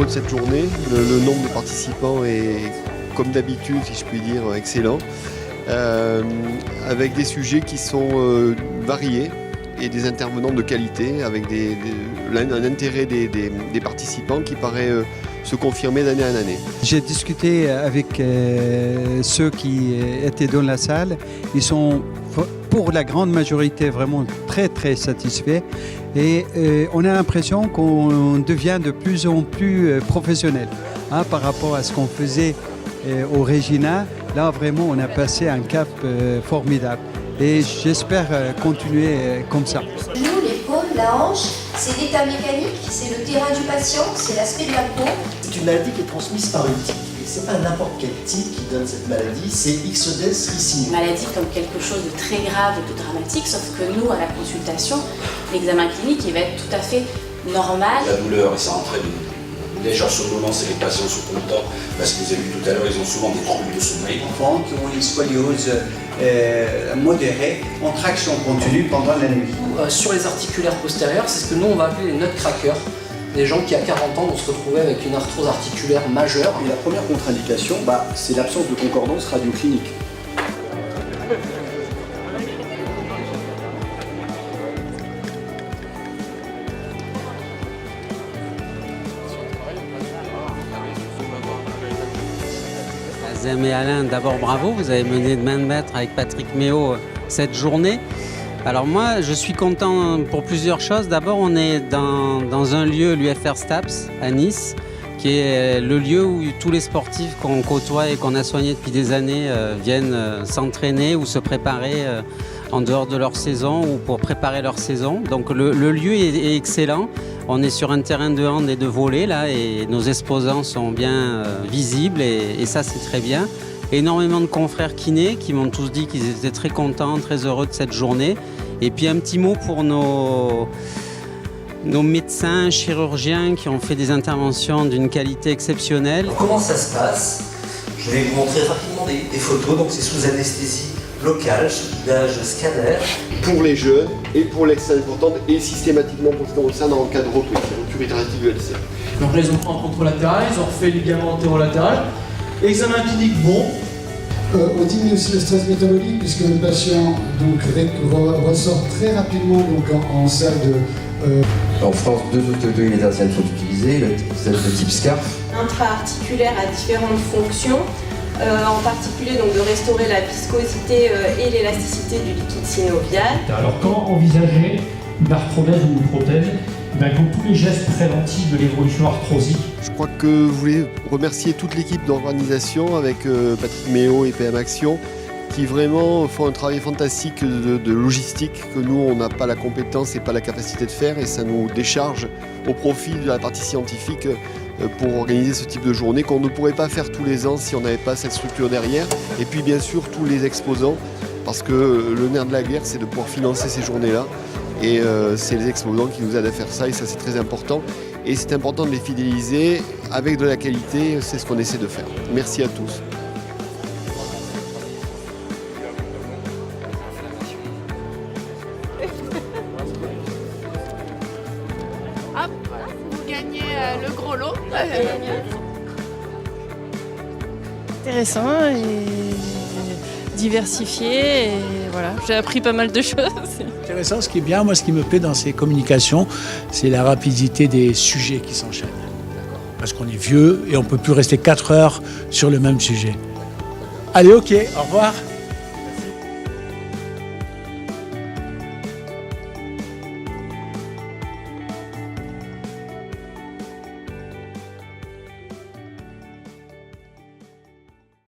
heureux de cette journée. Le nombre de participants est, comme d'habitude, si je puis dire, excellent. Avec des sujets qui sont variés et des intervenants de qualité, avec un intérêt des participants qui paraît se confirmer d'année en année. J'ai discuté avec ceux qui étaient dans la salle. Ils sont pour la grande majorité vraiment très très satisfaits et on a l'impression qu'on devient de plus en plus professionnel par rapport à ce qu'on faisait au Regina. Là vraiment on a passé un cap formidable et j'espère continuer comme ça. Nous, l'épaule, la hanche, c'est l'état mécanique, c'est le terrain du patient, c'est l'aspect de la peau. C'est une maladie qui est transmise par une tique. Et c'est pas n'importe quel tique qui donne cette maladie, c'est Ixodes ricinus. Maladie comme quelque chose de très grave et de dramatique, sauf que nous, à la consultation, l'examen clinique, il va être tout à fait normal. La douleur, et ça entraîne une légère somnolence et les patients sont contents parce que vous avez vu tout à l'heure, ils ont souvent des troubles de sommeil. Enfants qui ont une scoliose modérée en traction continue pendant la nuit. Sur les articulaires postérieurs, c'est ce que nous on va appeler les nutcrackers. Des gens qui à 40 ans vont se retrouver avec une arthrose articulaire majeure. Et la première contre-indication, c'est l'absence de concordance radioclinique. Azem et Alain, d'abord bravo, vous avez mené de main de maître avec Patrick Méo cette journée. Alors moi, je suis content pour plusieurs choses. D'abord, on est dans un lieu, l'UFR STAPS, à Nice, qui est le lieu où tous les sportifs qu'on côtoie et qu'on a soignés depuis des années viennent s'entraîner ou se préparer en dehors de leur saison ou pour préparer leur saison. Donc le lieu est excellent. On est sur un terrain de hand et de volley là, et nos exposants sont bien visibles et ça c'est très bien. Énormément de confrères kinés qui m'ont tous dit qu'ils étaient très contents, très heureux de cette journée. Et puis un petit mot pour nos médecins, chirurgiens qui ont fait des interventions d'une qualité exceptionnelle. Alors, comment ça se passe? Je vais vous montrer rapidement des photos. Donc c'est sous anesthésie locale, sous guidage scanner. Pour les jeunes et pour l'excès importante et systématiquement pour ce qui concerne en cas de rupture rétractive du LCR. Donc là ils ont pris en contralatéral, ils ont refait ligament antérolatéral. Examen clinique bon. On diminue aussi le stress métabolique puisque le patient ressort très rapidement en salle de... En France, 2 auto-hymétertiennes sont utilisées, celle de type SCARF. Intra-articulaire a différentes fonctions, en particulier donc, de restaurer la viscosité et l'élasticité du liquide synovial. Alors quand envisager une arthrodèse ou une prothèse, comme tous les gestes préventifs de l'évolution arthrosique. Je crois que vous voulez remercier toute l'équipe d'organisation avec Patrick Méo et PM Action qui vraiment font un travail fantastique de logistique que nous on n'a pas la compétence et pas la capacité de faire et ça nous décharge au profit de la partie scientifique pour organiser ce type de journée qu'on ne pourrait pas faire tous les ans si on n'avait pas cette structure derrière et puis bien sûr tous les exposants parce que le nerf de la guerre c'est de pouvoir financer ces journées-là. Et c'est les exposants qui nous aident à faire ça et ça c'est très important. Et c'est important de les fidéliser avec de la qualité, c'est ce qu'on essaie de faire. Merci à tous. Hop, vous gagnez le gros lot. Intéressant et diversifié et voilà, j'ai appris pas mal de choses. Intéressant, ce qui est bien, moi ce qui me plaît dans ces communications, c'est la rapidité des sujets qui s'enchaînent. Parce qu'on est vieux et on ne peut plus rester 4 heures sur le même sujet. Allez, ok, au revoir.